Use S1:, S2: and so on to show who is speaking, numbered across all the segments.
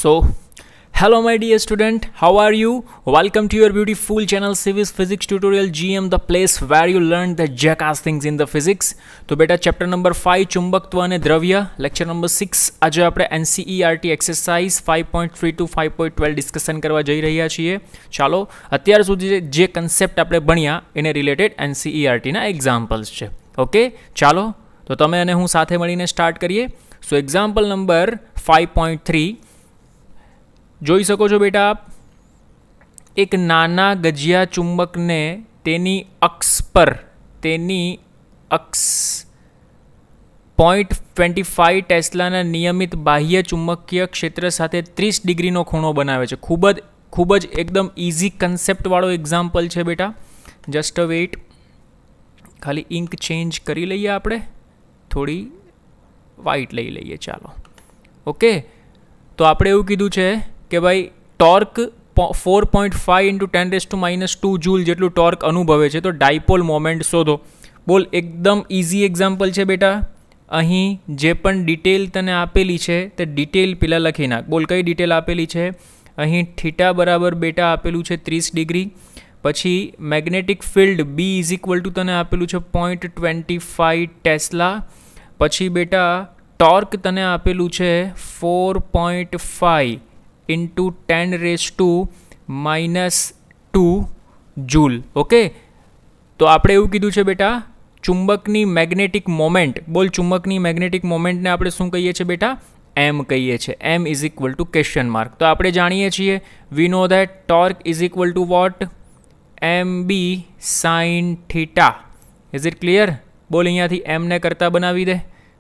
S1: So, hello my dear student, how are you? Welcome to your beautiful channel Civis Physics Tutorial GM, the place where you learn the jackass things in the physics. तो बेटा chapter number 5 चुंबकत्व અને દ્રવ્ય, lecture number 6 આજે આપણે NCERT exercise 5.3 to 5.12 discussion કરવા જઈ રહ્યા છીએ. ચાલો અત્યાર સુધી જે કન્સેપ્ટ આપણે ભણ્યા એને રિલેટેડ NCERT ના એક્ઝામ્પલ્સ છે. ઓકે, ચાલો તો તમે અને હું સાથે મળીને સ્ટાર્ટ કરીએ. સો એક્ઝામ્પલ નંબર 5.3 જોઈ શકો છો બેટા આપ, એક નાના ગજિયા ચુંબકને તેની અક્ષ 0.25 ટેસ્લાના નિયમિત બાહ્ય ચુંબકીય ક્ષેત્ર સાથે 30 ડિગ્રીનો ખૂણો બનાવે છે. ખૂબ જ એકદમ ઇઝી કન્સેપ્ટવાળો એક્ઝામ્પલ છે બેટા. જસ્ટ અ વેઇટ, ખાલી ઇંક ચેન્જ કરી લઈએ, આપણે થોડી વ્હાઇટ લઈ લઈએ. ચાલો ઓકે, તો આપણે એવું કીધું છે કે ભાઈ ટોર્ક 4.5 × 10⁻² જૂલ જેટલું ટોર્ક અનુભવે છે, તો ડાયપોલ મોમેન્ટ શોધો. બોલ, એકદમ ઇઝી એક્ઝામ્પલ છે બેટા. અહીં જે પણ ડિટેલ તને આપેલી છે તે ડિટેલ પેલા લખી નાખ. બોલ, કઈ ડિટેલ આપેલી છે? અહીં થીટા બરાબર બેટા આપેલું છે 30 ડિગ્રી. પછી magnetic field B is equal to તને આપેલું છે 0.25 ટેસ્લા. પછી બેટા ટોર્ક તને આપેલું છે 4.5 × 10⁻² જૂલ. ઓકે, તો આપણે એવું કીધું છે બેટા ચુંબકની મેગ્નેટિક મોમેન્ટ. બોલ, ચુંબકની મેગ્નેટિક મોમેન્ટને આપણે શું કહીએ છીએ બેટા? એમ કહીએ છીએ. M is equal to question mark. તો આપણે જાણીએ છીએ, we know that torque is equal to what? MB sin થીટા. Is it clear? બોલ, અહીંયાથી એમને કરતા બનાવી દે.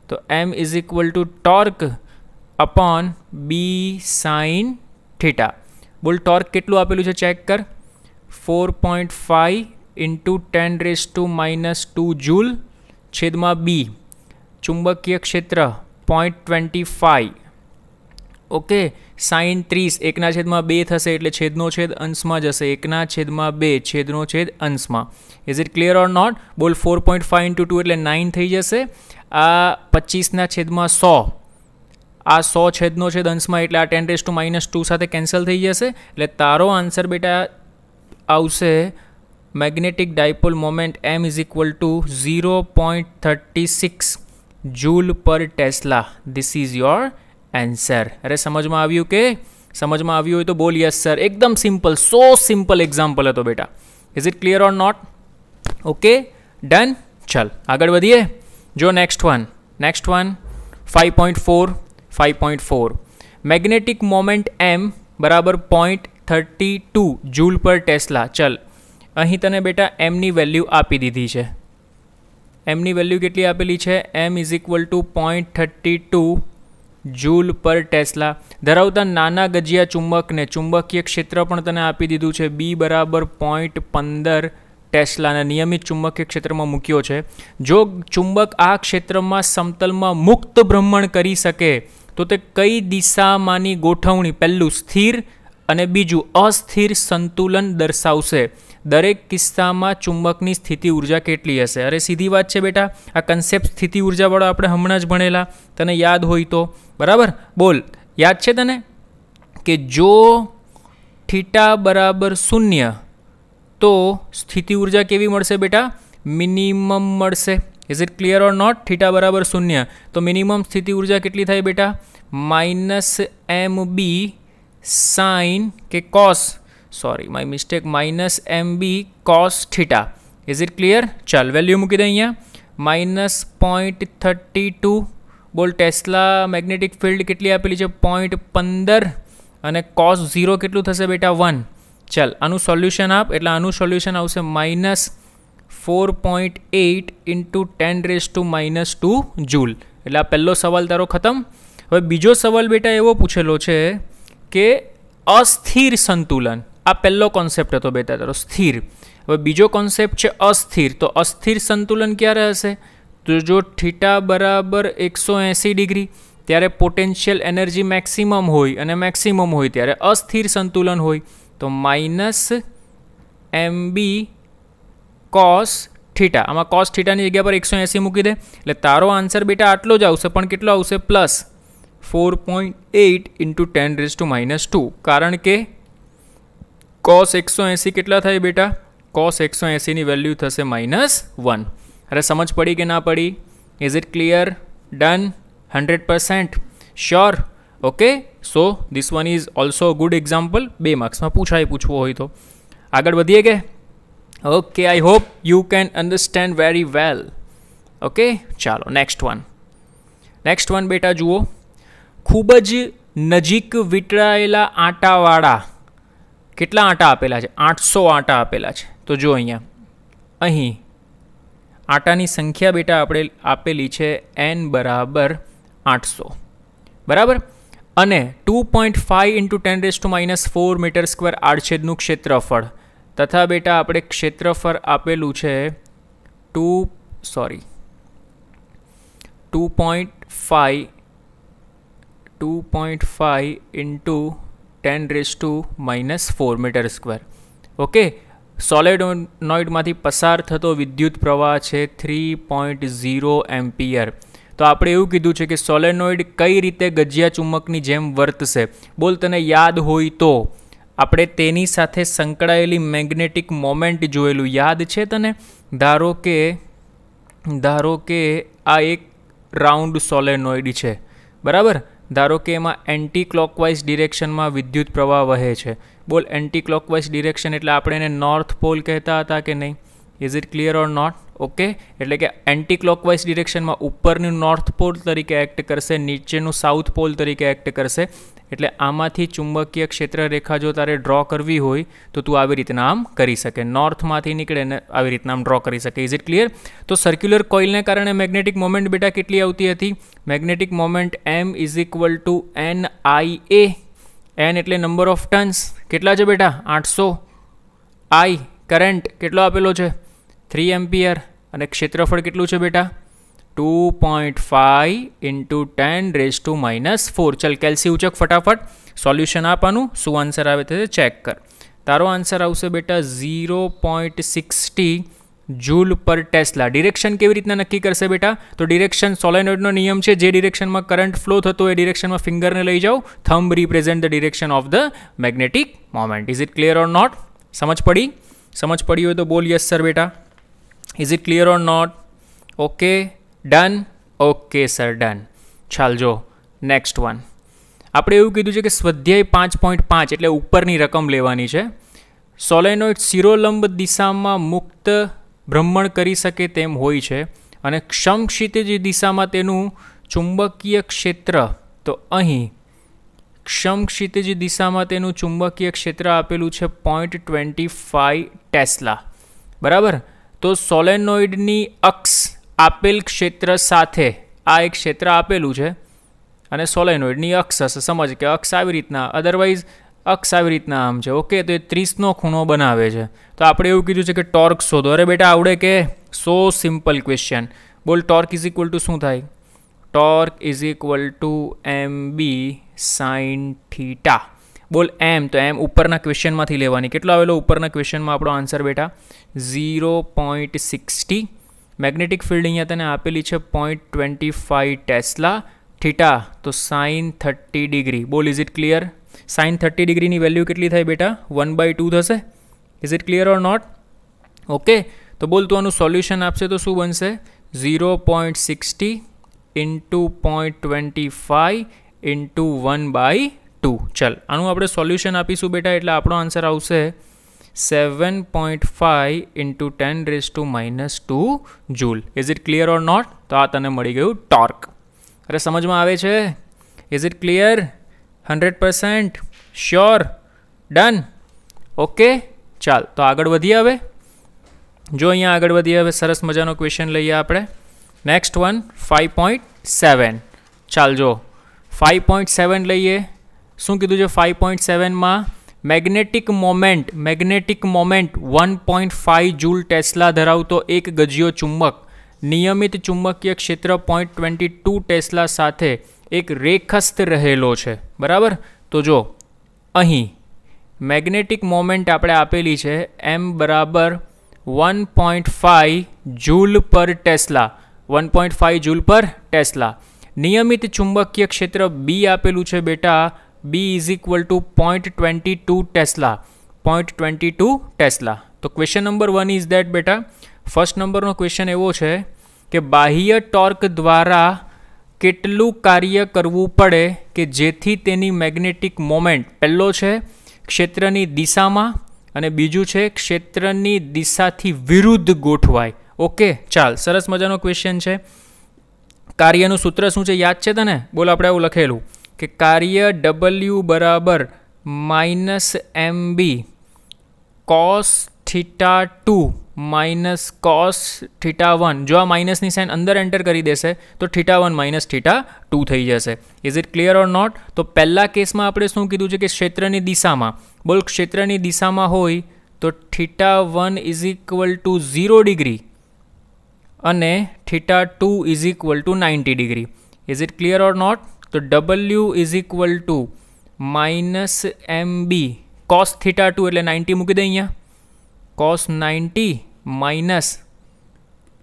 S1: તો M is equal to torque upon B sine theta. બોલ, ટોર્ક કેટલું આપેલું છે ચેક કર. 4.5 × 10⁻² જૂલ છેદમાં બી. ચુંબકીય ક્ષેત્ર 0.25. ઓકે, સાઇન 30 1/2 થશે એટલે છેદનો છેદ અંશમાં જશે. 1/2 છેદનો છેદ અંશમાં. Is it clear or not? બોલ, 4.5 × 2 એટલે 9 થઈ જશે. આ 25/100, આ 100 છેદનો છેદ અંશમાં એટલે આ 10⁻² સાથે કેન્સલ થઈ જશે. એટલે તારો આન્સર બેટા આવશે magnetic dipole moment M is equal to 0.36 joule પર tesla. This is your answer. અરે સમજમાં આવ્યું કે? સમજમાં આવ્યું હોય તો બોલ યસ સર. એકદમ સિમ્પલ, સો સિમ્પલ એક્ઝામ્પલ હતો બેટા. Is it clear or not? Okay, done. ચાલ આગળ વધીએ. જો next one 5.4 magnetic moment M બરાબર 0.32 જૂલ પર ટેસ્લા. ચલ, અહીં તને બેટા એમની વેલ્યુ આપી દીધી છે. એમની વેલ્યુ કેટલી આપેલી છે? M is equal two 0.32 joule પર ટેસ્લા ધરાવતા નાના ગજિયા ચુંબકને ચુંબકીય ક્ષેત્ર પણ તને આપી દીધું છે. બી બરાબર 0.15 ટેસ્લાના નિયમિત ચુંબકીય ક્ષેત્રમાં મૂક્યો છે. જો ચુંબક આ ક્ષેત્રમાં સમતલમાં મુક્ત ભ્રમણ કરી શકે તો તે કઈ દિશામાંની ગોઠવણી પહેલું સ્થિર અને બીજું અસ્થિર સંતુલન દર્શાવશે? દરેક કિસ્સામાં ચુંબકની સ્થિતિ ઉર્જા કેટલી હશે? અરે સીધી વાત છે બેટા. આ કન્સેપ્ટ સ્થિતિ ઉર્જાવાળો આપણે હમણાં જ ભણેલા, તને યાદ હોય તો. બરાબર, બોલ, યાદ છે તને કે જો થીટા બરાબર 0 તો સ્થિતિ ઉર્જા કેવી મળશે બેટા? મિનિમમ મળશે. Is it clear or not? Theta બરાબર 0 તો મિનિમમ સ્થિતિ ઉર્જા કેટલી થાય બેટા? -MB સાઇન કે cos, sorry my mistake, -MB cos theta. Is it clear? ચાલ વેલ્યુ મૂકી દે અહીંયા. -0.32. બોલ, ટેસ્લા મેગ્નેટિક ફિલ્ડ કેટલી આપેલી છે? 0.15 અને કોસ 0 કેટલું થશે બેટા? 1. ચાલ આનું સોલ્યુશન આપ. એટલે આનું સોલ્યુશન આવશે -4.8 × 10⁻² જૂલ. એટલે આ પહેલો સવાલ તારો ખતમ. હવે બીજો સવાલ બેટા એવો પૂછેલો છે કે અસ્થિર સંતુલન. આ પહેલો કોન્સેપ્ટ હતો બેટા તારો સ્થિર. હવે બીજો કોન્સેપ્ટ છે અસ્થિર. તો અસ્થિર સંતુલન ક્યારે હશે? તો જો થીટા બરાબર 180 ડિગ્રી ત્યારે પોટેન્શિયલ એનર્જી મેક્સિમમ હોય અને મેક્સિમમ હોય ત્યારે અસ્થિર સંતુલન હોય. તો -MB કોસ થીટા. આમાં કોસ થીટાની જગ્યા પર 180 મૂકી દે એટલે તારો આન્સર બેટા આટલો જ આવશે, પણ કેટલો આવશે? 4.8 ઇન્ટુ 10⁻², કારણ કે cos 180 કેટલા થાય બેટા? cos 180ની વેલ્યુ થશે -1. અરે સમજ પડી કે ના પડી? Is it clear? Done? 100% sure? Okay, so this one is also good example. 2 માર્ક્સમાં પૂછવો હોય તો. આગળ વધીએ કે? Okay, I hope you can understand very well. Okay, ચાલો નેક્સ્ટ વન બેટા જુઓ. ખૂબ જ નજીક વીંટળાયેલા આટાવાળા કેટલા આટા આપેલા છે? 800 આટા આપેલા છે. તો જો અહીં આટાની સંખ્યા બેટા આપણે આપેલી છે n બરાબર 800, બરાબર, અને 2.5 ઇન્ટુ 10⁻⁴ મીટર સ્ક્વેર આડછેદનું ક્ષેત્રફળ તથા બેટા આપણે ક્ષેત્રફળ આપેલું છે 2.5 ઇન્ટુ 10⁻⁴ મીટર સ્ક્વેર. ઓકે, સોલેનોઇડમાંથી પસાર થતો વિદ્યુત પ્રવાહ છે 3.0 એમ્પિયર. તો આપણે એવું કીધું છે કે સોલેનોઇડ કઈ રીતે ગજિયા ચુંબકની જેમ વર્તશે. બોલ, તને યાદ હોય તો આપણે તેની સાથે સંકળાયેલી મેગ્નેટિક મોમેન્ટ જોયેલું યાદ છે તને? ધારો કે આ એક રાઉન્ડ સોલેનોઇડ છે, બરાબર. ધારો કે એમાં એન્ટી ક્લોકવાઇઝ ડિરેક્શનમાં વિદ્યુત પ્રવાહ વહે છે. બોલ, એન્ટી ક્લોકવાઇઝ ડિરેક્શન એટલે આપણે એને નોર્થ પોલ કહેતા હતા કે નહીં? Is it clear or not? Okay, એટલે કે એન્ટી ક્લોકવાઇઝ ડિરેક્શનમાં ઉપરનું નોર્થ પોલ તરીકે એક્ટ કરશે, નીચેનું સાઉથ પોલ તરીકે એક્ટ કરશે. એટલે આમાંથી ચુંબકીય ક્ષેત્ર રેખા જો તારે ડ્રો કરવી હોય તો તું આવી રીતના આમ કરી શકે. નોર્થમાંથી નીકળે ને આવી રીતના આમ ડ્રો કરી શકે. Is it clear? તો સર્ક્યુલર કોઇલને કારણે મેગ્નેટિક મોમેન્ટ બેટા કેટલી આવતી હતી? Magnetic moment M is equal two NIA. N એટલે નંબર ઓફ ટર્ન્સ. કેટલા છે બેટા? 800. I કરંટ કેટલો આપેલો છે? 3 એમ્પિયર. અને ક્ષેત્રફળ કેટલું છે બેટા? 2.5 ઇન્ટુ 10⁻⁴. ચલ કેલ્સી ઉચક ફટાફટ, સોલ્યુશન આપવાનું. શું આન્સર આવે તે ચેક કર. તારો આન્સર આવશે બેટા 0.60 જૂલ પર ટેસ્લા. ડિરેક્શન કેવી રીતના નક્કી કરશે બેટા? તો ડિરેક્શન સોલેનોઇડનો નિયમ છે, જે ડિરેક્શનમાં કરંટ ફ્લો થતો હોય એ ડિરેક્શનમાં ફિંગરને લઈ જાઓ. Thumb represent the direction of the magnetic moment. Is it clear or not? સમજ પડી હોય તો બોલ યસ સર બેટા. Is it clear or not? Okay, done? Okay sir, done. ચાલ જો નેક્સ્ટ વન. આપણે એવું કીધું છે કે સ્વાધ્યાય 5.5 એટલે ઉપરની રકમ લેવાની છે. સોલેનોઇડ શિરોલંબ દિશામાં મુક્ત ભ્રમણ કરી શકે તેમ હોય છે અને ક્ષમક્ષિતિજ દિશામાં તેનું ચુંબકીય ક્ષેત્ર, તો અહીં ક્ષમક્ષિતિજ દિશામાં તેનું ચુંબકીય ક્ષેત્ર આપેલું છે 0.25 ટેસ્લા, બરાબર. તો સોલેનોઇડની અક્ષ આપેલ ક્ષેત્ર સાથે આ એક ક્ષેત્ર આપેલું છે અને સોલેનોઇડની અક્ષ હશે. સમજ કે અક્ષ આવી રીતના, અધરવાઇઝ અક્ષ આવી રીતના આમ છે. ઓકે, તો એ 30નો ખૂણો બનાવે છે. તો આપણે એવું કીધું છે કે ટોર્ક શોધો. અરે બેટા આવડે કે? સો સિમ્પલ ક્વેશ્ચન. બોલ, ટોર્ક ઇઝ ઇક્વલ ટુ શું થાય? Torque is equal to MB sin theta. બોલ એમ, તો એમ ઉપરના ક્વેશ્ચનમાંથી લેવાની. કેટલો આવેલો ઉપરના ક્વેશ્ચનમાં આપણો આન્સર બેટા? 0.60. મેગ્નેટિક ફિલ્ડ અહીંયા તને આપેલી છે 0.25 ટેસ્લા. થીટા તો sin 30 ડિગ્રી. બોલ, ઇઝ ઇટ ક્લિયર? sin 30 ડિગ્રીની વેલ્યુ કેટલી થાય બેટા? 1/2 થશે. Is it clear or not? Okay, તો બોલ તું આનું સોલ્યુશન આપશે તો શું બનશે? 0.60 ઇન્ટુ 0.25 ઇન્ટુ 1/2. ચલ આનું આપણે સોલ્યુશન આપીશું બેટા, એટલે આપણો આન્સર આવશે 7.5 into 10⁻² joule. Is it clear or not? તો આ તને મળી ગયું ટોર્ક. અરે સમજમાં આવે છે? Is it clear? 100% sure? Done? Okay, ચાલ તો આગળ વધીએ હવે. જો અહીંયા આગળ વધીએ હવે, સરસ મજાનો ક્વેશ્ચન લઈએ આપણે. Next one 5.7. ચાલ જો 5.7 લઈએ. શું કીધું છે 5.7માં? મેગ્નેટિક મોમેન્ટ 1.5 જૂલ ટેસ્લા ધરાવતો એક ગજિયો ચુંબક નિયમિત ચુંબકીય ક્ષેત્ર 0.22 ટેસ્લા સાથે એક રેખસ્થ રહેલો છે, બરાબર. તો જો અહીં મેગ્નેટિક મોમેન્ટ આપણે આપેલી છે M બરાબર 1.5 જૂલ પર ટેસ્લા. 1.5 જૂલ પર ટેસ્લા. નિયમિત ચુંબકીય ક્ષેત્ર બી આપેલું છે બેટા, B is equal to 0.22 tesla, 0.22 tesla. તો ક્વેશ્ચન નંબર 1 ઇઝ દેટ બેટા. ફર્સ્ટ નંબરનો ક્વેશ્ચન એવો છે કે બાહ્ય ટોર્ક દ્વારા કેટલું કાર્ય કરવું પડે કે જેથી તેની મેગ્નેટિક મોમેન્ટ, પહેલો છે ક્ષેત્રની દિશામાં અને બીજું છે ક્ષેત્રની દિશાથી વિરુદ્ધ ગોઠવાય. ઓકે, ચાલ, સરસ મજાનો ક્વેશ્ચન છે. કાર્યનું સૂત્ર શું છે યાદ છે તને? બોલ, આપણે આવું લખેલું કે કાર્ય W બરાબર -mb cos θ2 માઇનસ cos θ1. જો આ માઇનસની સાઇન અંદર એન્ટર કરી દેશે તો θ1 માઇનસ θ2 થઈ જશે. Is it clear or not? તો પહેલા કેસમાં આપણે શું કીધું છે કે ક્ષેત્રની દિશામાં. બોલ, ક્ષેત્રની દિશામાં હોય તો θ1 ઇઝ ઇક્વલ ટુ 0 ડિગ્રી અને θ2 is equal to 90 degree. Is it clear or not? તો W is equal to -mb cos θ2 એટલે 90 મૂકી દે અહીંયા, cos 90 માઇનસ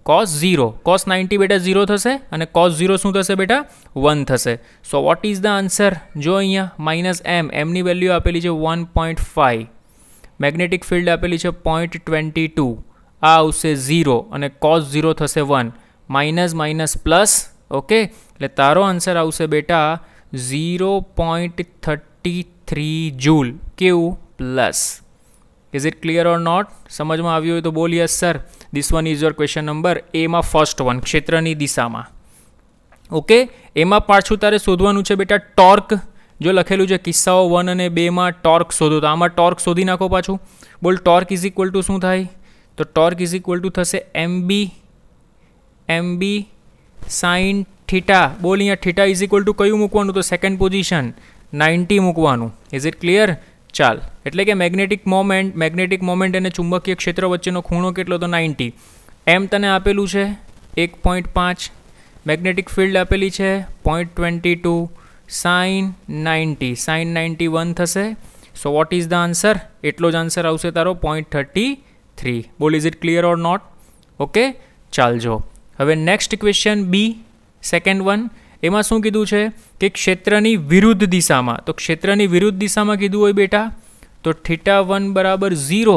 S1: cos 0. cos 90 બેટા 0 થશે અને cos 0 શું થશે બેટા? 1 થશે. So what is the answer? જો અહીંયા -m, એમની વેલ્યુ આપેલી છે 1.5, મેગ્નેટિક ફિલ્ડ આપેલી છે 0.22, આ આવશે 0 અને cos 0 થશે 1, માઇનસ માઇનસ પ્લસ. ઓકે, એટલે તારો આન્સર આવશે બેટા 0.33 જૂલ. કેવું? Plus. Is it clear or not? સમજમાં આવ્યું હોય તો બોલ yes sir. This one is your question number એમાં ફર્સ્ટ વન, ક્ષેત્રની દિશામાં. ઓકે, એમાં પાછું તારે શોધવાનું છે બેટા ટોર્ક. જો લખેલું છે કિસ્સાઓ 1 અને 2માં ટોર્ક શોધો, તો આમાં ટોર્ક શોધી નાખો પાછું. બોલ, ટોર્ક ઇઝ ઇક્વલ ટુ શું થાય? તો ટોર્ક ઇઝ ઇક્વલ ટુ થશે mb સાઇન થીટા. બોલ, અહીંયા થીટા ઇઝ ઇક્વલ ટુ કયું મૂકવાનું? તો સેકન્ડ પોઝિશન 90 મૂકવાનું. Is it clear? ચાલ, એટલે કે મેગ્નેટિક મોમેન્ટ અને ચુંબકીય ક્ષેત્ર વચ્ચેનો ખૂણો કેટલો? તો 90. એમ તને આપેલું છે 1.5, મેગ્નેટિક ફિલ્ડ આપેલી છે 0.22, સાઇન 90, સાઇન 91 થશે. So what is the answer? એટલો જ આન્સર આવશે તારો 0.33. બોલ, is it clear or not? Okay, ચાલજો. હવે next question B, second one. એમાં શું કીધું છે કે ક્ષેત્રની વિરુદ્ધ દિશામાં. તો ક્ષેત્રની વિરુદ્ધ દિશામાં કીધું હોય બેટા તો θ1 બરાબર 0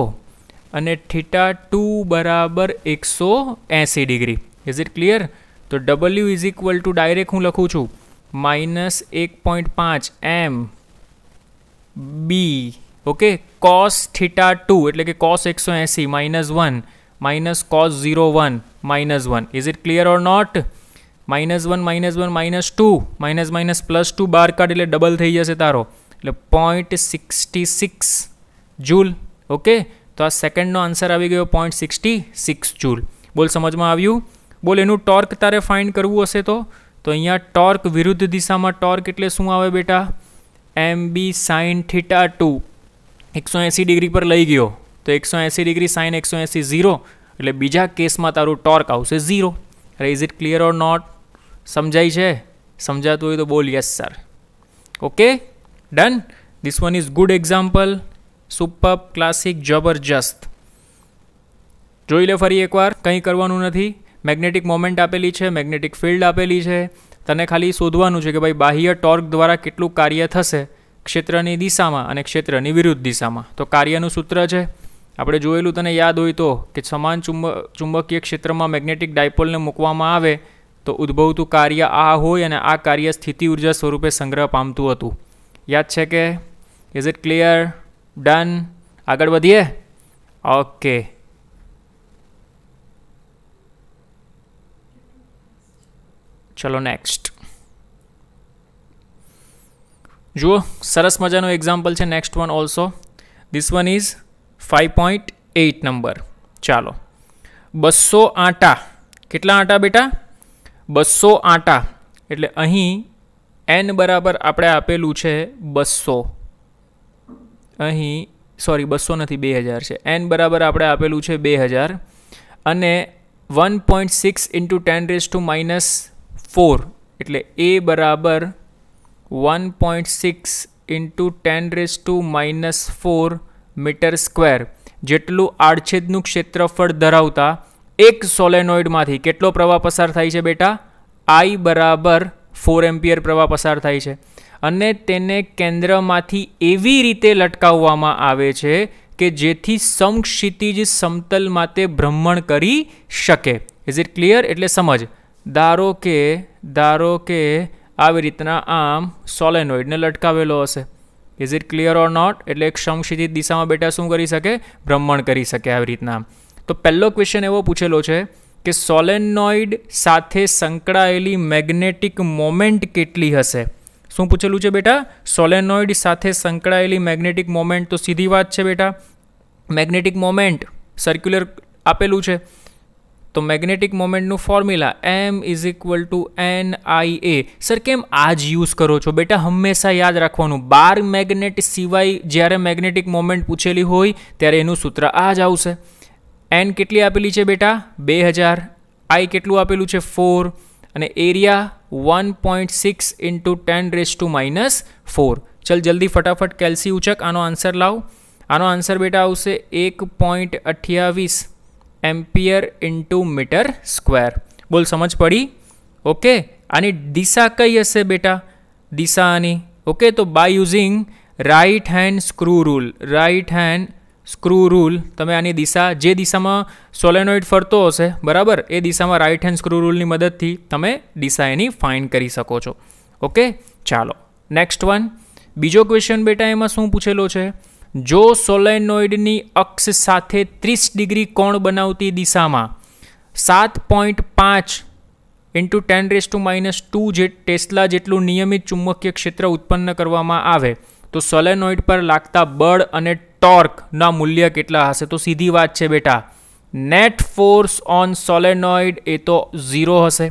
S1: અને θ2 બરાબર 180 ડિગ્રી. Is it clear? તો W is equal to direct હું લખું છું -1.5 mb, ઓકે, cos θ2 એટલે કે cos 180 -1 minus cos 0 1 -1. Is it clear or not? -1 -2 minus +2 બાર કાઢ એટલે ડબલ થઈ જશે તારો, એટલે 0.66 જૂલ. ઓકે, તો આ સેકન્ડનો આન્સર આવી ગયો 0.66 જૂલ. બોલ, સમજમાં આવ્યું? બોલ, એનું ટોર્ક તારે ફાઇન્ડ કરવું હશે તો અહીંયા ટોર્ક વિરુદ્ધ દિશામાં ટોર્ક એટલે શું આવે બેટા? mb સાઇન θ2 180 ડિગ્રી પર લઈ ગયો તો 180 ડિગ્રી સાઇન 180 0, એટલે બીજા કેસમાં તારું ટોર્ક આવશે 0. અરે is it clear or not? સમજાય છે? સમજાતું હોય તો બોલ yes sir. Okay, done. This one is good example. Super, classic, જબરજસ્ત. જોઈ લે ફરી એકવાર, કંઈ કરવાનું નથી. મેગ્નેટિક મોમેન્ટ આપેલી છે, મેગ્નેટિક ફિલ્ડ આપેલી છે, તને ખાલી શોધવાનું છે કે ભાઈ બાહ્ય ટોર્ક દ્વારા કેટલું કાર્ય થશે ક્ષેત્રની દિશામાં અને ક્ષેત્રની વિરુદ્ધ દિશામાં. તો કાર્યનું સૂત્ર છે આપણે જોયેલું, તને યાદ હોય તો કે સમાન ચુંબકીય ક્ષેત્રમાં મેગ્નેટિક ડાયપોલને મૂકવામાં આવે તો ઉદ્ભવતું કાર્ય આ હોય અને આ કાર્ય સ્થિતિ ઉર્જા સ્વરૂપે સંગ્રહ પામતું હતું. યાદ છે કે? Is it clear? ડન. આગળ વધીએ. ઓકે, ચલો નેક્સ્ટ. જુઓ, સરસ મજાનું એક્ઝામ્પલ છે next one also. This one is 5.8 number. ચાલો, 200 આટા. કેટલા આટા બેટા? 200 આટા. એટલે અહીં n બરાબર આપણે આપેલું છે 200. અહીં સોરી 200 નથી, 2000 છે. n બરાબર આપણે આપેલું છે 2000 અને 1.6 ઇન્ટુ 10⁻⁴ એટલે a બરાબર 1.6 ઇન્ટુ 10⁻⁴ મીટર સ્ક્વેર જેટલું આડછેદનું ક્ષેત્રફળ ધરાવતા એક સોલેનોઇડમાંથી કેટલો પ્રવાહ પસાર થાય છે બેટા? I બરાબર 4 એમ્પિયર પ્રવાહ પસાર થાય છે અને તેને કેન્દ્રમાંથી એવી રીતે લટકાવવામાં આવે છે કે જેથી સમક્ષિતિજ સમતલ માટે ભ્રમણ કરી શકે. Is it clear? એટલે સમજ. ધારો કે આવી રીતના આમ સોલેનોઇડને લટકાવેલો હશે. Is it clear or not? એટલે એક સમક્ષિતિજ દિશામાં બેટા શું કરી શકે? ભ્રમણ કરી શકે આવી રીતના. તો પહેલો ક્વેશ્ચન એવો પૂછેલો છે કે સોલેનોઇડ સાથે સંકળાયેલી મેગ્નેટિક મોમેન્ટ કેટલી હશે? શું પૂછેલું છે બેટા? સોલેનોઇડ સાથે સંકળાયેલી મેગ્નેટિક મોમેન્ટ. તો સીધી વાત છે બેટા, મેગ્નેટિક મોમેન્ટ સર્ક્યુલર આપેલું છે તો મેગ્નેટિક મોમેન્ટનું ફોર્મ્યુલા M=NIA. સર કેમ આ જ યુઝ કરો છો બેટા? હંમેશા યાદ રાખવાનું, બાર મેગ્નેટ સિવાય જ્યારે મેગ્નેટિક મોમેન્ટ પૂછેલી હોય ત્યારે એનું સૂત્ર આ જ આવશે. N કેટલી આપેલી છે બેટા? 2000. I કેટલું આપેલું છે? 4. અને એરિયા 1.6 × 10⁻⁴. ચલ જલ્દી ફટાફટ કેલ્સી ઉચક, આનો આન્સર લાવ. આનો આન્સર બેટા આવશે 1.28 એમ્પિયર × મીટર². બોલ સમજ પડી? ઓકે. આની દિશા કઈ હશે બેટા? દિશા આની. ઓકે, તો by using right hand screw rule તમે આની દિશા, જે દિશામાં સોલેનોઇડ ફરતો હશે બરાબર, એ દિશામાં રાઇટ હેન્ડ સ્ક્રૂ રૂલની મદદથી તમે દિશા એની ફાઇન્ડ કરી શકો છો. ઓકે, ચાલો નેક્સ્ટ વન. બીજો ક્વેશ્ચન બેટા એમાં શું પૂછેલો છે? જો સોલેનોઇડની અક્ષ સાથે 30 ડિગ્રી કોણ બનાવતી દિશામાં 7.5 × 10⁻² જે ટેસ્લા જેટલું નિયમિત ચુંબકીય ક્ષેત્ર ઉત્પન્ન કરવામાં આવે તો સોલેનોઇડ પર લાગતા બળ અને ટોર્કના મૂલ્ય કેટલા હશે? તો સીધી વાત છે બેટા, નેટ ફોર્સ ઓન સોલેનોઇડ એ તો 0 હશે.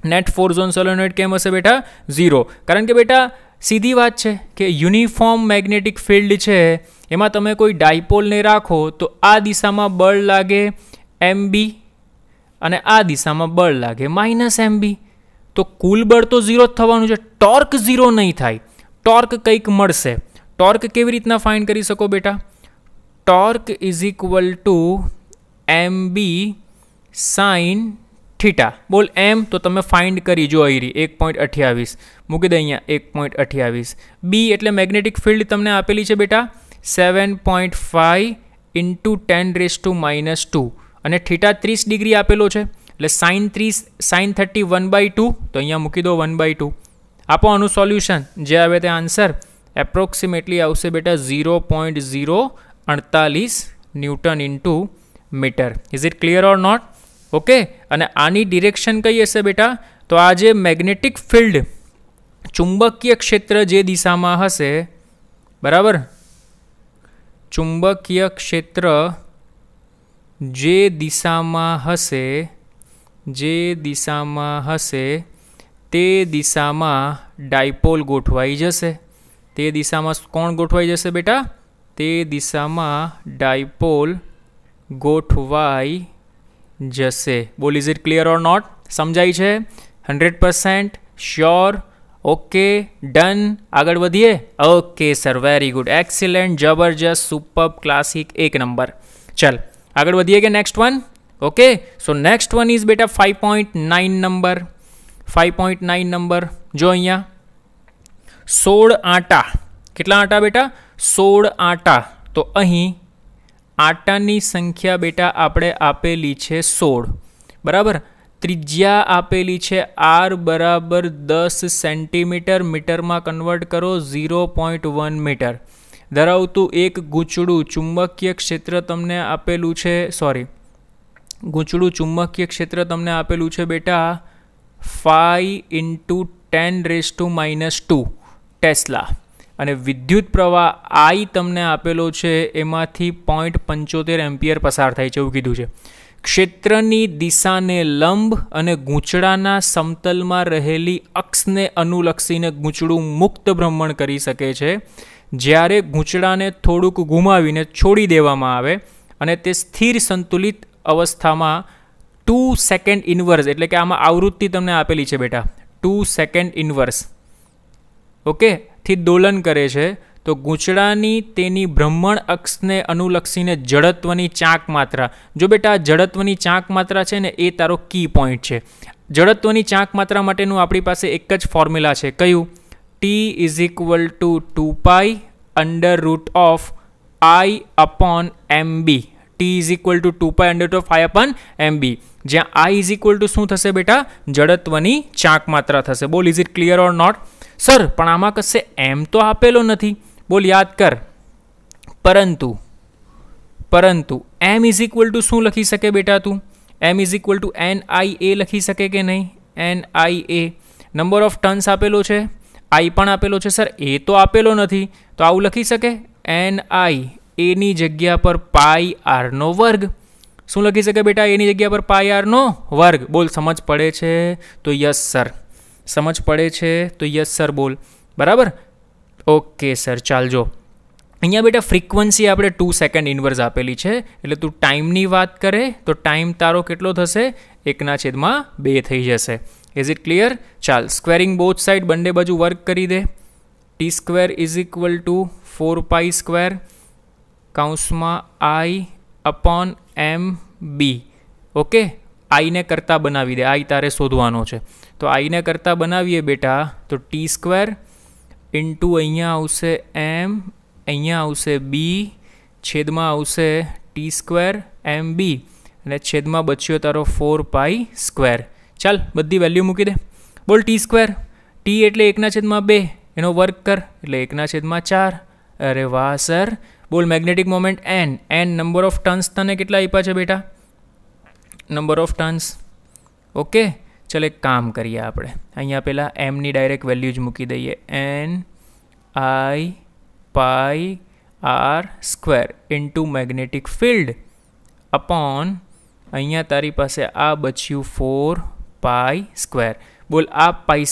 S1: નેટ ફોર્સ ઓન સોલેનોઇડ કેમ હશે બેટા? 0. કારણ કે બેટા સીધી વાત છે કે યુનિફોર્મ મેગ્નેટિક ફિલ્ડ છે, એમાં તમે કોઈ ડાયપોલને રાખો તો આ દિશામાં બળ લાગે MB અને આ દિશામાં બળ લાગે -MB. તો કુલ બળ તો 0 જ થવાનું છે, ટોર્ક 0 નહીં થાય. ટોર્ક કંઈક મળશે. ટોર્ક કેવી રીતના ફાઇન્ડ કરી શકો બેટા? Torque MB sin theta. બોલ M તો તમે ફાઇન્ડ કરી જો અહીં 1.28 મૂકી દે અહીંયા 1.28. B એટલે મેગ્નેટિક ફિલ્ડ તમને આપેલી છે બેટા 7.5 × 10⁻². અને થીટા 30 ડિગ્રી આપેલો છે એટલે sin 30 1/2 તો અહીંયા મૂકી દો 1/2. આપો આનું સોલ્યુશન, જે આવે તે આન્સર એપ્રોક્સિમેટલી આવશે બેટા 0.048 newton × metre. Is it clear or not? Okay. અને આની ડિરેક્શન કઈ હશે બેટા? તો આ જે મેગ્નેટિક ફિલ્ડ ચુંબકીય ક્ષેત્ર જે દિશામાં હશે બરાબર, ચુંબકીય ક્ષેત્ર જે દિશામાં હશે તે દિશામાં ડાયપોલ ગોઠવાઈ જશે. તે દિશામાં કોણ ગોઠવાઈ જશે બેટા? તે દિશામાં ડાયપોલ ગોઠવાઈ જશે. બોલ is it clear or not? સમજાય છે? 100% શ્યોર? Okay, done. આગળ વધીએ. Okay sir, very good, excellent, જબરજસ્ત, સુપર, ક્લાસિક, 1 નંબર. ચલ આગળ વધીએ કે next one? Okay, so next one is બેટા 5.9 નંબર. 5.9 નંબર જો અહીંયા 16 આટા. કેટલા આટા બેટા? 16 આટા. તો અહીં આટાની સંખ્યા બેટા આપણે આપેલી છે 16 બરાબર. ત્રિજ્યા આપેલી છે R બરાબર 10 સેન્ટીમીટર, મીટરમાં કન્વર્ટ કરો 0.1 મીટર ધરાવતું એક ગૂંચળું ચુંબકીય ક્ષેત્ર તમને આપેલું છે, ગૂંચળું ચુંબકીય ક્ષેત્ર તમને આપેલું છે બેટા 5 × 10⁻² ટેસ્લા. અને વિદ્યુત પ્રવાહ I તમને આપેલો છે એમાંથી 0.75 એમ્પિયર પસાર થાય છે એવું કીધું છે. ક્ષેત્રની દિશાને લંબ અને ગૂંચળાના સમતલમાં રહેલી અક્ષને અનુલક્ષીને ગૂંચળું મુક્ત ભ્રમણ કરી શકે છે. જ્યારે ગૂંચળાને થોડુંક ગુમાવીને છોડી દેવામાં આવે અને તે સ્થિર સંતુલિત અવસ્થામાં 2 સેકન્ડ ઇન્વર્સ, એટલે કે આમાં આવૃત્તિ તમને આપેલી છે બેટા 2 સેકન્ડ ઇન્વર્સ ઓકે થી દોલન કરે છે, તો ગૂંચળાની તેની ભ્રમણ અક્ષને અનુલક્ષીને જડત્વની ચાંક માત્રા, જો બેટા જડત્વની ચાંક માત્રા છે ને એ તારો કી પોઈન્ટ છે. જડત્વની ચાંક માત્રા માટેનું આપણી પાસે એક જ ફોર્મ્યુલા છે. કયું? T is equal to 2π under root of I upon MB. T is equal to 2π under root of I upon MB, જ્યાં I ઇઝ ઇક્વલ ટુ શું થશે બેટા? જડત્વની ચાંક માત્રા થશે. બોલ, is it clear or not? Sir, પણ આમાં કશે એમ તો આપેલો નથી. બોલ, યાદ કર. પરંતુ એમ ઇઝ ઇક્વલ ટુ શું લખી શકે બેટા તું? એમ ઇઝ ઇક્વલ ટુ NIA લખી શકે કે નહીં? NIA. નંબર ઓફ ટર્ન્સ આપેલો છે, I પણ આપેલો છે. સર, એ તો આપેલો નથી, તો આવું લખી શકે? NI એની જગ્યા પર પાઈ આરનો વર્ગ. શું લખી શકે બેટા? એની જગ્યા પર પાઈ આરનો વર્ગ. બોલ, સમજ પડે છે? તો યસ સર. સમજ પડે છે? તો યસ સર બોલ. બરાબર? ઓકે સર, ચાલજો. અહીંયા બેટા ફ્રીક્વન્સી આપણે 2 સેકન્ડ ઇન્વર્સ આપેલી છે, એટલે તું ટાઈમની વાત કરે તો ટાઈમ તારો કેટલો થશે? 1/2 થઈ જશે. Is it clear? ચાલ, સ્ક્વેરિંગ બોથ સાઈડ, બંને બાજુ વર્ક કરી દે. T square is equal to 4π square કૌંસમાં I અપોન MB. ઓકે, આઈને કરતાં બનાવી દે. I તારે શોધવાનો છે, તો આઈને કરતાં બનાવીએ બેટા તો ટી સ્ક્વેર ઇન્ટુ અહીંયા આવશે M, અહીંયા આવશે B, છેદમાં આવશે ટી સ્ક્વેર MB, અને છેદમાં બચ્યો તારો 4π સ્ક્વેર. ચાલ, બધી વેલ્યુ મૂકી દે. બોલ, ટી સ્ક્વેર, ટી એટલે 1/2, એનો વર્ગ કર એટલે 1/4. અરે વાહ સર. બોલ, magnetic moment N. Number of turns તને કેટલા આપ્યા છે બેટા? Number of turns. ઓકે, ચાલ એક કામ કરીએ આપણે. અહીંયા પહેલાં એમની ડાયરેક્ટ વેલ્યુ જ મૂકી દઈએ. NI pi R square into magnetic field upon અહીંયા તારી પાસે આ બચ્યું 4π સ્ક્વેર. બોલ, આ પાઈ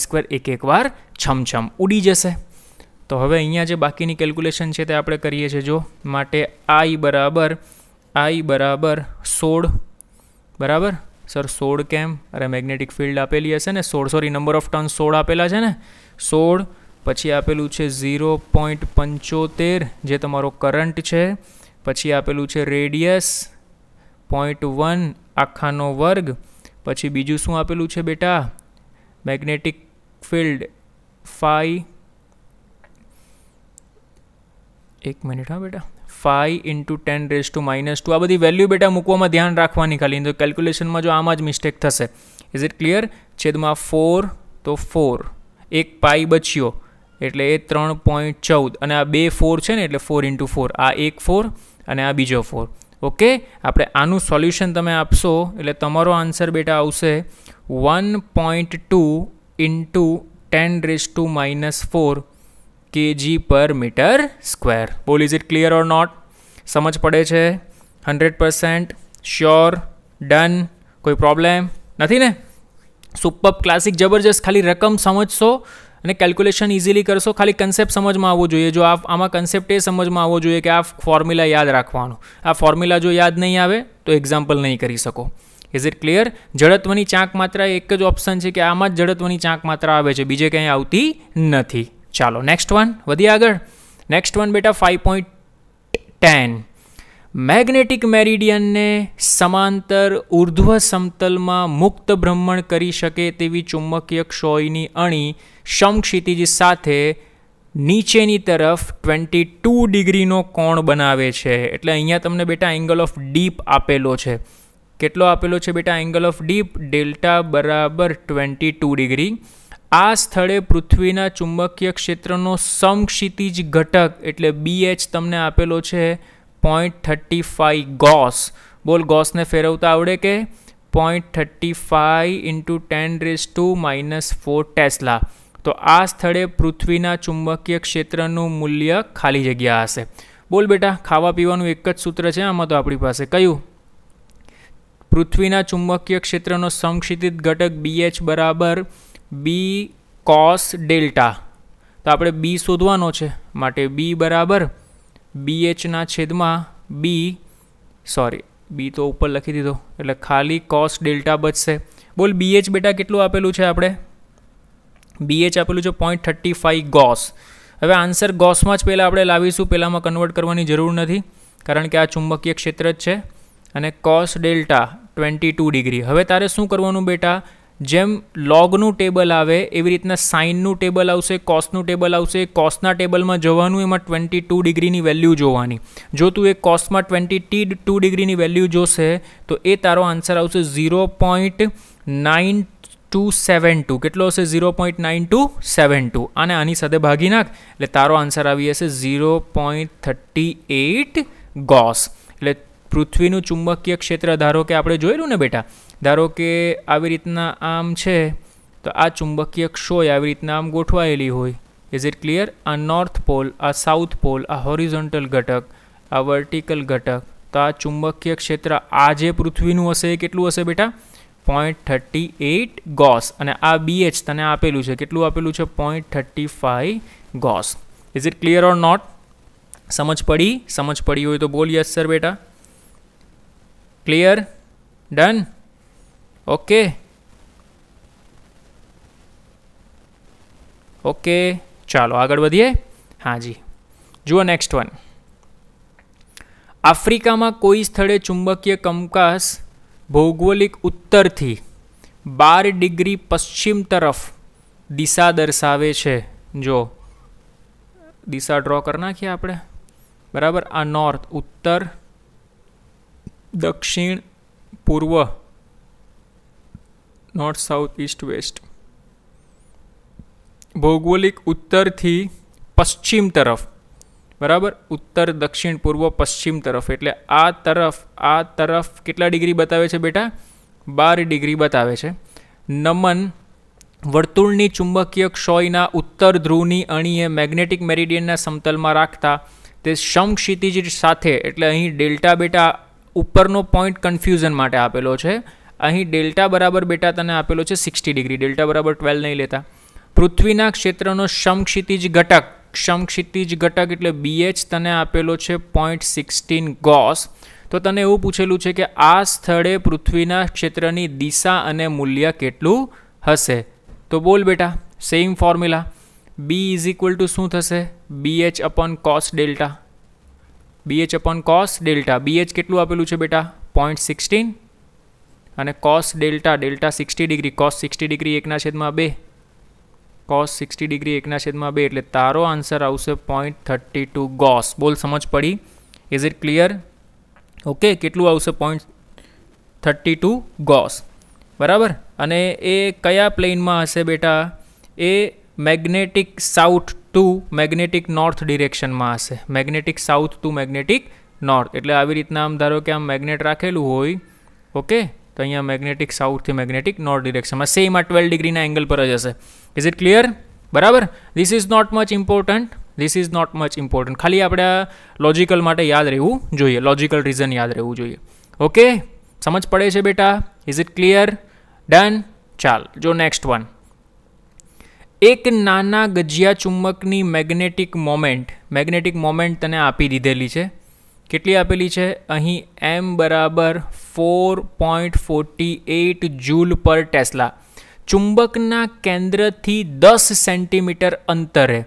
S1: સ્ક્વેર એક વાર છમછમ ઉડી જશે. તો હવે અહીંયા જે બાકીની કેલ્ક્યુલેશન છે તે આપણે કરીએ છીએ. જો માટે I બરાબર 16. બરાબર સર? 16 કેમ? અરે મેગ્નેટિક ફિલ્ડ આપેલી હશે ને 16, નંબર ઓફ ટર્ન્સ 16 આપેલા છે ને 16. પછી આપેલું છે 0.75 જે તમારો કરંટ છે. પછી આપેલું છે રેડિયસ 0.1 આખાનો વર્ગ. પછી બીજું શું આપેલું છે બેટા? Magnetic field phi. એક મિનિટ હા બેટા. 5 × 10⁻². આ બધી વેલ્યુ બેટા મૂકવામાં ધ્યાન રાખવાની ખાલી, તો કેલ્ક્યુલેશનમાં જો આમાં જ મિસ્ટેક થશે. Is it clear? છેદમાં 4 તો 4, એક પાઈ બચ્યો એટલે એ 3.14, અને આ 2 4 છે ને એટલે 4 × 4. આ એક 4 અને આ બીજો 4. ઓકે, આપણે આનું સોલ્યુશન તમે આપશો એટલે તમારો આન્સર બેટા આવશે 1.2 × 10⁻⁴ kg/m². બોલ, is it clear or not? સમજ પડે છે? 100% શ્યોર? ડન? કોઈ પ્રોબ્લેમ નથી ને? સુપર, ક્લાસિક, જબરજસ્ત. ખાલી રકમ સમજશો અને કેલ્ક્યુલેશન ઇઝીલી કરશો. ખાલી કન્સેપ્ટ સમજમાં આવવો જોઈએ. જો આમાં કન્સેપ્ટ એ સમજમાં આવવો જોઈએ કે આ ફોર્મ્યુલા યાદ રાખવાનો. આ ફોર્મ્યુલા જો યાદ નહીં આવે તો એક્ઝામ્પલ નહીં કરી શકો. Is it clear? જડત્વની ચાંક માત્રા એક જ ઓપ્શન છે કે આમાં જ જડત્વની ચાંક માત્રા આવે છે, બીજે ક્યાંય આવતી નથી. ચાલો નેક્સ્ટ વન, વધીએ આગળ. નેક્સ્ટ વન બેટા 5.10. મેગ્નેટિક મેરિડિયનને સમાંતર ઉર્ધ્વ સમતલમાં મુક્ત ભ્રમણ કરી શકે તેવી ચુંબકીય ક્ષોયની અણી સમક્ષિતિજ સાથે નીચેની તરફ 22 ડિગ્રીનો કોણ બનાવે છે. એટલે અહીંયા તમને બેટા એંગલ ઓફ ડીપ આપેલો છે. કેટલો આપેલો છે બેટા એંગલ ઓફ ડીપ? ડેલ્ટા બરાબર 22 ડિગ્રી. આ સ્થળે પૃથ્વીના ચુંબકીય ક્ષેત્રનો સમક્ષિતિજ ઘટક એટલે BH તમને આપેલો છે 0.35 ગોસ. બોલ, ગોસને ફેરવતા આવડે કે? 0.35 × 10⁻⁴ ટેસ્લા. તો આ સ્થળે પૃથ્વીના ચુંબકીય ક્ષેત્રનું મૂલ્ય ખાલી જગ્યા હશે. બોલ બેટા, ખાવા પીવાનું એક જ સૂત્ર છે આમાં તો આપણી પાસે. કયું? પૃથ્વીના ચુંબકીય ક્ષેત્રનો સમક્ષિતિજ ઘટક BH બરાબર B cos ડેલ્ટા. તો આપણે B શોધવાનો છે, માટે B બરાબર BH/B તો ઉપર લખી દીધો એટલે ખાલી cos ડેલ્ટા બચશે. બોલ, BH બેટા કેટલું આપેલું છે આપણે? BH આપેલું છે 0.35 ગોસ. હવે આન્સર ગોસમાં જ પહેલાં આપણે લાવીશું, પહેલાંમાં કન્વર્ટ કરવાની જરૂર નથી કારણ કે આ ચુંબકીય ક્ષેત્ર જ છે. અને cos ડેલ્ટા 22 ડિગ્રી. હવે તારે શું કરવાનું બેટા, જેમ લોગનું ટેબલ આવે એવી રીતના સાઇનનું ટેબલ આવશે, કોસનું ટેબલ આવશે. કોસના ટેબલમાં જવાનું, એમાં 22 ડિગ્રીની વેલ્યુ જોવાની. જો તું એ કોસમાં 22 ડિગ્રીની વેલ્યુ જોશે તો એ તારો આન્સર આવશે 0.9272. કેટલો હશે? 0.9272. અને આની સાથે ભાગી નાખ એટલે તારો આન્સર આવી જશે 0.38 ગોસ. એટલે પૃથ્વીનું ચુંબકીય ક્ષેત્ર ધારો કે આપણે જોયેલું ને બેટા, ધારો કે આવી રીતના આમ છે તો આ ચુંબકીય ક્ષોય આવી રીતના આમ ગોઠવાયેલી હોય. Is it clear? આ નોર્થ પોલ, આ સાઉથ પોલ, આ હોરિઝોન્ટલ ઘટક, આ વર્ટિકલ ઘટક. તો આ ચુંબકીય ક્ષેત્ર આ જે પૃથ્વીનું હશે એ કેટલું હશે બેટા? 0.38 ગોસ. અને આ BH તને આપેલું છે, કેટલું આપેલું છે? 0.35 gauss. Is it clear or not? સમજ પડી? સમજ પડી હોય તો બોલ યસ સર બેટા. ક્લિયર? ડન? ઓકે ઓકે, ચાલો આગળ વધીએ. હા જી, જુઓ નેક્સ્ટ વન. આફ્રિકામાં કોઈ સ્થળે ચુંબકીય કંપાસ ભૌગોલિક ઉત્તરથી 12 ડિગ્રી પશ્ચિમ તરફ દિશા દર્શાવે છે. જો દિશા ડ્રો કરી નાખીએ આપણે, બરાબર. આ નોર્થ, ઉત્તર, દક્ષિણ, પૂર્વ, નોર્થ, સાઉથ, ઈસ્ટ, વેસ્ટ. ભૌગોલિક ઉત્તરથી પશ્ચિમ તરફ, બરાબર. ઉત્તર, દક્ષિણ, પૂર્વ, પશ્ચિમ તરફ. એટલે આ તરફ કેટલા ડિગ્રી બતાવે છે બેટા? 12 ડિગ્રી બતાવે છે. નમન વર્તુળની ચુંબકીય ક્ષોયના ઉત્તર ધ્રુવની અણીએ મેગ્નેટિક મેરિડિયનના સમતલમાં રાખતા તે સમક્ષિતિજ સાથે, એટલે અહીં ડેલ્ટા બેટા ઉપરનો પોઈન્ટ કન્ફ્યુઝન માટે આપેલો છે. અહીં ડેલ્ટા બરાબર બેટા તને આપેલો છે 60 ડિગ્રી. ડેલ્ટા બરાબર 12 નહીં લેતા. પૃથ્વીના ક્ષેત્રનો સમક્ષિતિજ ઘટક, સમક્ષિતિજ ઘટક એટલે BH તને આપેલો છે 0.16 ગોસ. તો તને એવું પૂછેલું છે કે આ સ્થળે પૃથ્વીના ક્ષેત્રની દિશા અને મૂલ્ય કેટલું હશે? તો બોલ બેટા, same formula. B is equal to શું થશે? BH upon cos delta. BH upon cos delta. BH કેટલું આપેલું છે બેટા? 0.16. અને cos delta, delta 60 degree, cos 60 degree 1/2. Cos 60 degree 1/2 એટલે તારો આન્સર આવશે 0.32 ગોસ. બોલ, સમજ પડી? Is it clear? ઓકે, કેટલું આવશે? 0.32 ગોસ, બરાબર. અને એ કયા પ્લેનમાં હશે બેટા? એ magnetic south to magnetic north ડિરેક્શનમાં હશે. Magnetic south to magnetic north. એટલે આવી રીતના આમ ધારો કે આમ મેગ્નેટ રાખેલું હોય, ઓકે, તો અહીંયા મેગ્નેટિક સાઉથથી મેગ્નેટિક નોર્થ ડિરેક્શનમાં સેમ આ 12 ડિગ્રીના એંગલ પર જ હશે. Is it clear? બરાબર. This is not much important. This is not much important. ખાલી આપણે આ લોજિકલ માટે યાદ રહેવું જોઈએ, લોજિકલ રીઝન યાદ રહેવું જોઈએ. ઓકે, સમજ પડે છે બેટા? Is it clear? ડન? ચાલ, જો નેક્સ્ટ વન. એક નાના ગજિયા ચુંબકની મેગ્નેટિક મોમેન્ટ તને આપી દીધેલી છે. કેટલી આપેલી છે? અહીં M બરાબર 4.48 જૂલ પર ટેસ્લા. ચુંબકના કેન્દ્રથી 10 સેન્ટીમીટર અંતરે,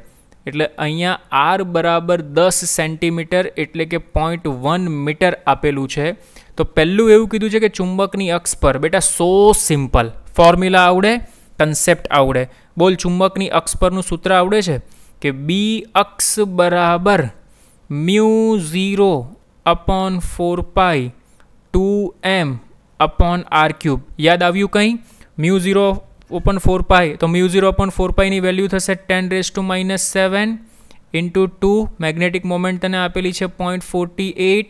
S1: એટલે અહીંયા R બરાબર 10 સેન્ટીમીટર એટલે કે 0.1 મીટર આપેલું છે. તો પહેલું એવું કીધું છે કે ચુંબકની અક્ષ પર. બેટા સો સિમ્પલ, ફોર્મ્યુલા આવડે, કન્સેપ્ટ આવડે. બોલ, ચુંબકની અક્ષ પરનું સૂત્ર આવડે છે કે B અક્ષ બરાબર μ0 અપોન 4π 2m અપોન r3. યાદ આવ્યું કંઈ? μ0 ઓપન 4π, તો μ0 અપોન 4π ની વેલ્યુ થશે 10⁻⁷ ઇન્ટુ 2. મેગ્નેટિક મોમેન્ટ તને આપેલી છે 0.48.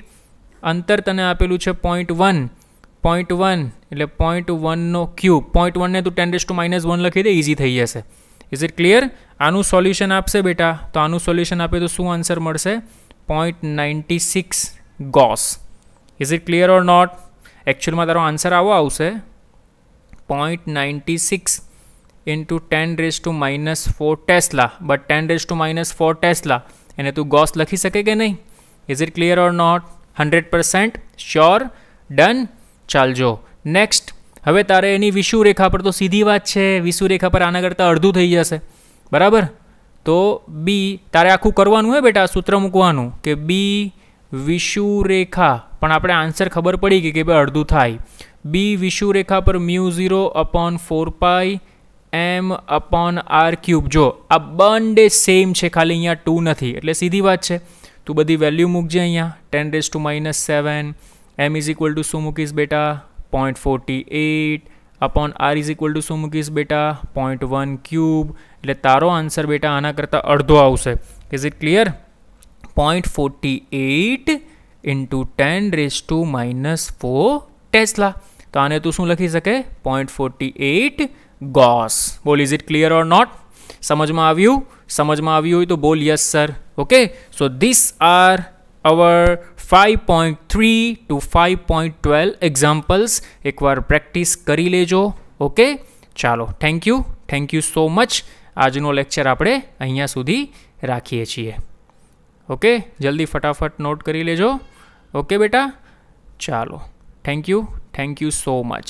S1: અંતર તને આપેલું છે 0.1 એટલે 0.1 ક્યુબ. 0.1 ને તું 10⁻⁻1 લખી દે, ઇઝી થઈ જશે. Is it clear? આનું સોલ્યુશન આપશે બેટા, તો આનું સોલ્યુશન આપે તો શું આન્સર મળશે? 0.96 gauss. Is it clear or not? એકચ્યુઅલમાં તારો આન્સર આવો આવશે 0.96 ઇન્ટુ 10⁻⁻4 ટેસ્લા. બટ 10⁻⁻4 ટેસ્લા એને તું ગોસ લખી શકે કે નહીં? Is it clear or not? 100% sure? Done? ચાલજો નેક્સ્ટ. હવે તારે એની વિષુવરેખા પર, તો સીધી વાત છે, વિષુવરેખા પર આના કરતાં અડધું થઈ જશે, બરાબર. તો B તારે આખું કરવાનું હોય બેટા, સૂત્ર મૂકવાનું કે B વિષુવરેખા, પણ આપણે આન્સર ખબર પડી ગઈ કે ભાઈ અડધું થાય. બી વિષુરેખા પર μ0 upon 4π m upon r cube. જો આ બંને સેમ છે, ખાલી અહીંયા 2 નથી, એટલે સીધી વાત છે. તું બધી વેલ્યુ મૂકજે અહીંયા. 10⁻⁷ m ઇઝ ઇક્વલ ટુ શું મૂકીશ બેટા? 0.48 upon r is equal to શું મૂકીશ બેટા? 0.1 ક્યુબ. એટલે તારો આન્સર બેટા આના કરતાં અડધો આવશે. Is it clear? 0.48 into 10⁻⁻4 tesla. તો આને તું શું લખી શકે? 0.48 ગોસ. બોલ, is it clear or not? સમજમાં આવ્યું? સમજમાં આવ્યું હોય તો બોલ yes sir. Okay, so this are our 5.3 to 5.12 examples. એકવાર પ્રેક્ટિસ કરી લેજો. ઓકે, ચાલો, થેન્ક યુ સો મચ. આજનો લેક્ચર આપણે અહીંયા સુધી રાખીએ છીએ. ઓકે, જલ્દી ફટાફટ નોટ કરી લેજો. ઓકે બેટા, ચાલો, થેન્ક યુ સો મચ.